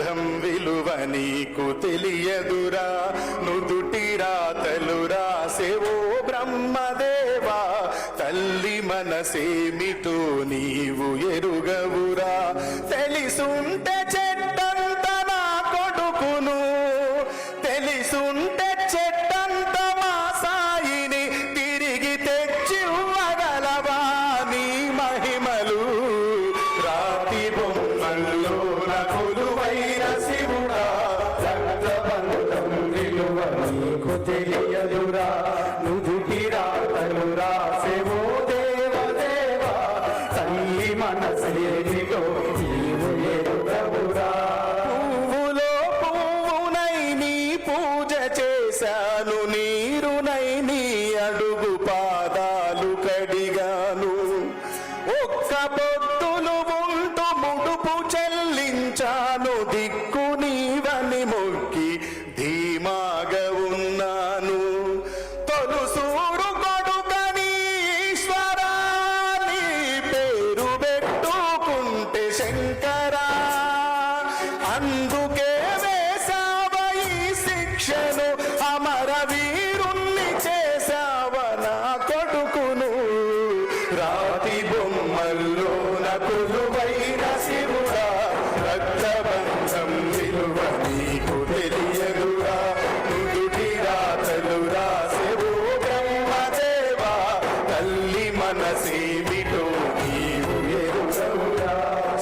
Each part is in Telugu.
బంధం విలువ నీకు తెలియదురా, నుదుటి రాతలు రాసేవో బ్రహ్మదేవా, తల్లి మనసేమిటో నీవు ఎరుగవురా. తెలిసుంటే చెట్టంత నా కొడుకును, తెలిసుంటే చెట్టంత మా సాయిని తిరిగి తెచ్చివ్వగలవా నీ మహిమలు. రాతి బొమ్మల్లో నకులువైన శివుడా, రక్తబంధం విలువ నీకు తెలియదురా, నుదుటి రాతలు రాసేవో దేవదేవా, తల్లి మనసేమిటో నీవు ఎరుగవురా. పువ్వులో పువ్వునై నీ పూజ చేశాను, నీరునై నీ అడుగు పాదాలు కడిగాను, ఒక్క పొద్దులు ఉంటూ ముడుపు చెల్లించాను, దిక్కు నీవని మొక్కి ధీమాగా ఉన్నాను. తొలుసూరు కొడుకని ఈశ్వరా, నీ పేరు పెట్టుకుంటే శంకరా, అందుకే వేశావ ఈ శిక్షను, అమర వీరుణ్ణి చేశావ నా కొడుకును. రాతి బొమ్మల్లో నకులువైన శివుడా, రక్తబంధం విలువ నీకు తెలియదురా, నుదుటి రాతలు రాసేవో బ్రహ్మదేవా, తల్లి మనసేమిటో నీవు ఎరుగవురా.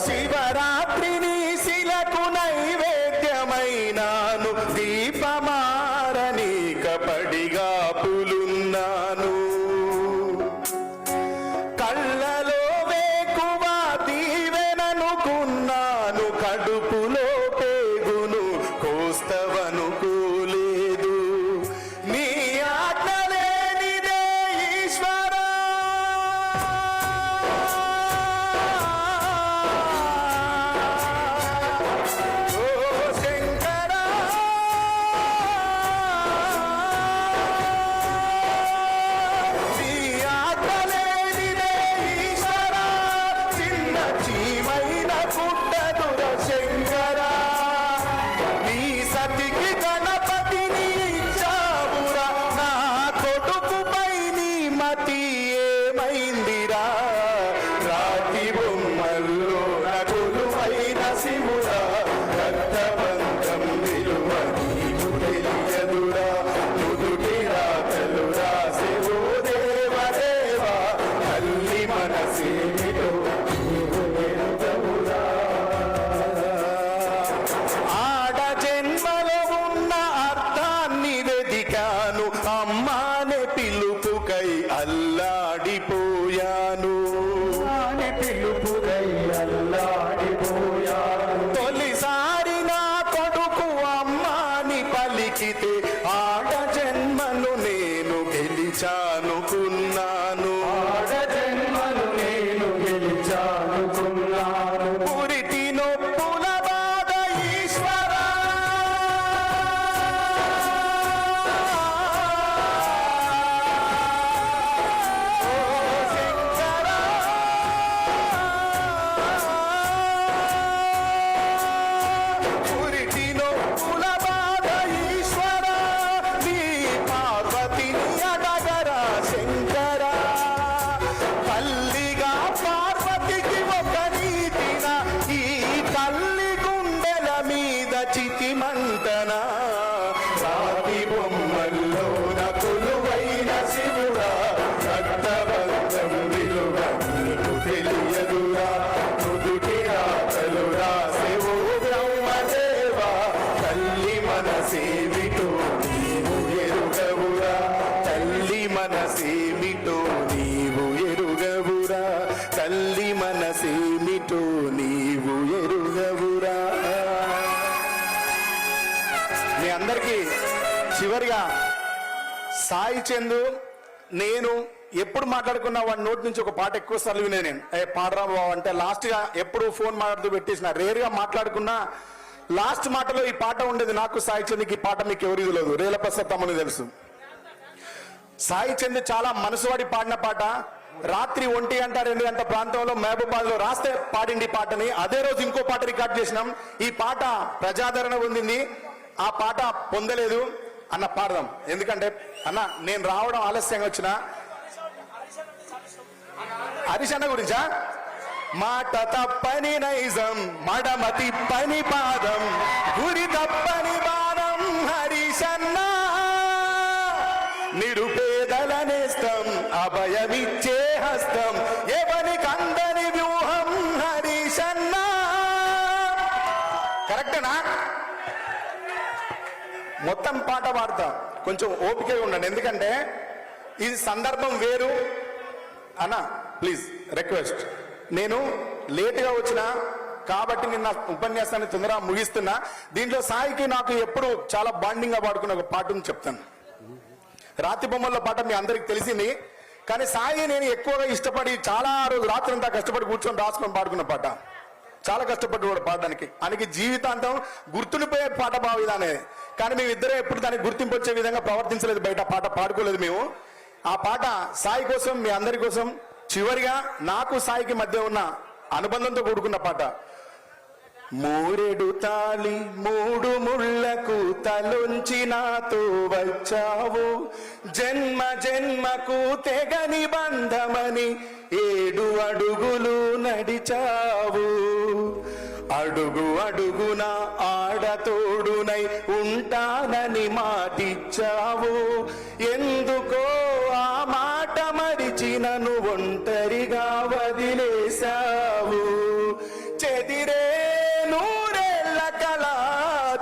శివరాత్రిని శిలకు నైవేద్యమైనాను, దీపమారనీక పడిగా పులున్నాను, కళ్ళలో వేకువ దీవెననుకున్నాను, కడుపులో పేగును కోస్తవనుకోలేదు, నీ ఆజ్ఞ లేనిదే ఈశ్వరా. ఓ శంకరా, నీ ఆజ్ఞ లేనిదే ఈశ్వరా, చిన్న చీమైన పుట్టదుర శంకరా, నీ సతికి గణపతిని ఇచ్చావురా, నా కొడుకుపై నీ మతి ఏమైందిరా. రాతి బొమ్మల్లో నకులువైన శివుడా, రక్తబంధం విలువ నీకు తెలియదురా, నుదుటి రాతలు రాసేవో దేవదేవా, తల్లి మనసేమిటో నీవు ఎరుగవురా. ఆడ జన్మలో ఉన్న అర్థాన్ని వెదికాను, అమ్మానే పిలుపుకై అల్లాడిపోయాను, పిలుపుకై అల్లాడిపోయాను. తొలిసారి నా కొడుకు అమ్మాని పలికితే ఆడ జన్మను నేను గెలిచానుకున్నాను, ఆడ జన్మను నేను గెలిచానుకున్నాను. పురిటి నొప్పుల బాధ ఈశ్వరా, ఓ శంకరా, పురిటి నొప్పుల బాధ ఈశ్వరా, నీ పార్వతిని అడగరా శంకరా, తల్లిగా పార్వతికి ఒక నీతిన, ఈ తల్లి గుండెల మీద చితిమంటనా. రాతి బొమ్మల్లో నకులువైన శివుడా, రక్తబంధం విలువ నీకు తెలియదురా, నుదుటి రాతలు రాసేవో బ్రహ్మదేవా, తల్లి మనసేమిటో నీవు ఎరుగవురా, తల్లి మనసేమిటో నీవు ఎరుగవురా, తల్లి మనసేమిటో నీవు ఎరుగవురా. మీ అందరికీ చివరిగా సాయి చందు నేను ఎప్పుడు మాట్లాడుకున్నా వాడి నోటి నుంచి ఒక పాట ఎక్కువ సార్లు వినే నేను, పాడరా బాబు అంటే లాస్ట్ గా ఎప్పుడు ఫోన్ మాట్లాడుతూ పెట్టేసిన, రేర్ గా మాట్లాడుకున్నా లాస్ట్ మాటలో ఈ పాట ఉండేది. నాకు సాయి చంద్కి ఈ పాట మీకు ఎవరికి తెలియదు, రేల ప్రసాద్ తమ్ముని తెలుసు. సాయి చంద్ చాలా మనసువాడి పాడిన పాట, రాత్రి 1-2 ప్రాంతంలో మహబూబాద్ లో రాస్తే పాడింది పాటని. అదే రోజు ఇంకో పాట రికార్డ్ చేసినాం. ఈ పాట ప్రజాదరణ పొందింది. ఆ పాట పొందలేదు అన్న పాడదాం. ఎందుకంటే అన్న నేను రావడం ఆలస్యంగా వచ్చిన హరీష్ అన్న గురించా? మాట తప్పని నైజం మడమతి పని పాదం గురి తప్పని బాణం హరీష్ అన్న నిరుపేదల నేస్తం అభయమిచ్చే హస్తం ఎవని కందని వ్యూహం హరీష్ అన్న. కరెక్టేనా? మొత్తం పాట పాడతా, కొంచెం ఓపికగా ఉండండి. ఎందుకంటే ఇది సందర్భం వేరు అన్న. Please request. నేను లేటుగా వచ్చిన కాబట్టి నిన్న ఉపన్యాసాన్ని తొందరగా ముగిస్తున్నా. దీంట్లో సాయికి నాకు ఎప్పుడు చాలా బాండింగ్ గా పాడుకున్న ఒక పాటను చెప్తాను. రాతి బొమ్మల పాట మీ అందరికి తెలిసింది. కానీ సాయి నేను ఎక్కువగా ఇష్టపడి చాలా రోజు రాత్రంతా కష్టపడి కూర్చొని రాసుకొని పాడుకున్న పాట. చాలా కష్టపడి కూడా పాడడానికి. ఆయనకి జీవితాంతం గుర్తుండిపోయే పాట భావిదానే. కానీ మేము ఇద్దరే ఎప్పుడు దానికి గుర్తింపు వచ్చే విధంగా ప్రవర్తించలేదు, బయట పాట పాడుకోలేదు మేము. ఆ పాట సాయి కోసం, మీ అందరి కోసం, చివరిగా నాకు సాయికి మధ్య ఉన్న అనుబంధంతో కూడుకున్న పాట. మూరెడు తాళి 3 ముళ్ళకు తలొంచి నాతో వచ్చావు, జన్మ జన్మకు తెగని బంధమని 7 అడుగులు నడిచావు, అడుగు అడుగున ఆడతోడునై ఉంటానని మాటిచ్చావు, ఎందుకో ఆ మాట మరిచి నన్ను ఒంటరిగా వదిలేశావు, చెదిరే నూరేళ్ల కళ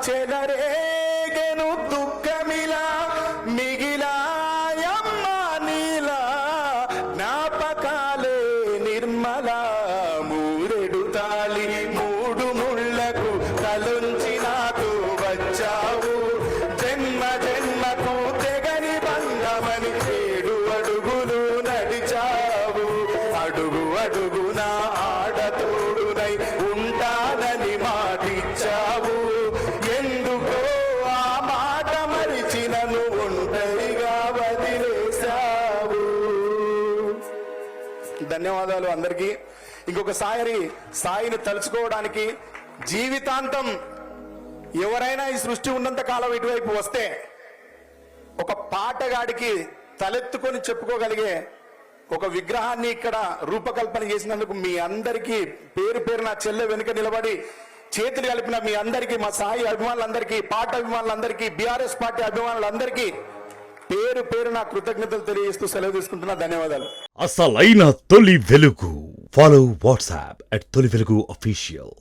చెలరేగెను దుఃఖమిలా మిగిలాయమ్మ నీలా జ్ఞాపకాలే నిర్మల, మూరెడు తాళి 3 ముళ్ళకు తలొంచి నాతో వచ్చావు, జన్మ జన్మకు తెగని బంధమని 7 అడుగులు నడిచావు, అడుగు అడుగున ఆడతోడునై ఉంటానని మాటిచ్చావు, ఎందుకో ఆ మాట మరిచి నన్ను ఒంటరిగా వదిలేశావు. ధన్యవాదాలు అందరికీ. ఇంకొకసారి సాయిని తలుచుకోవడానికి జీవితాంతం ఎవరైనా ఈ సృష్టి ఉన్నంత కాలం ఇటువైపు వస్తే ఒక పాటగాడికి తలెత్తుకొని చెప్పుకోగలిగే ఒక విగ్రహాన్ని ఇక్కడ రూపకల్పన చేసినందుకు మీ అందరికీ పేరు పేరు నా చెల్లె వెనుక నిలబడి చేతులు కలిపిన మీ అందరికీ, మా సాయి అభిమానులందరికీ, పాట అభిమానులందరికీ, బీఆర్ఎస్ పార్టీ అభిమానులందరికీ పేరు పేరు నా కృతజ్ఞతలు తెలియజేస్తూ సెలవు తీసుకుంటున్నా. ధన్యవాదాలు. అసలైన తొలి వెలుగు. ఫాలో వాట్సాప్ @తొలి వెలుగు official.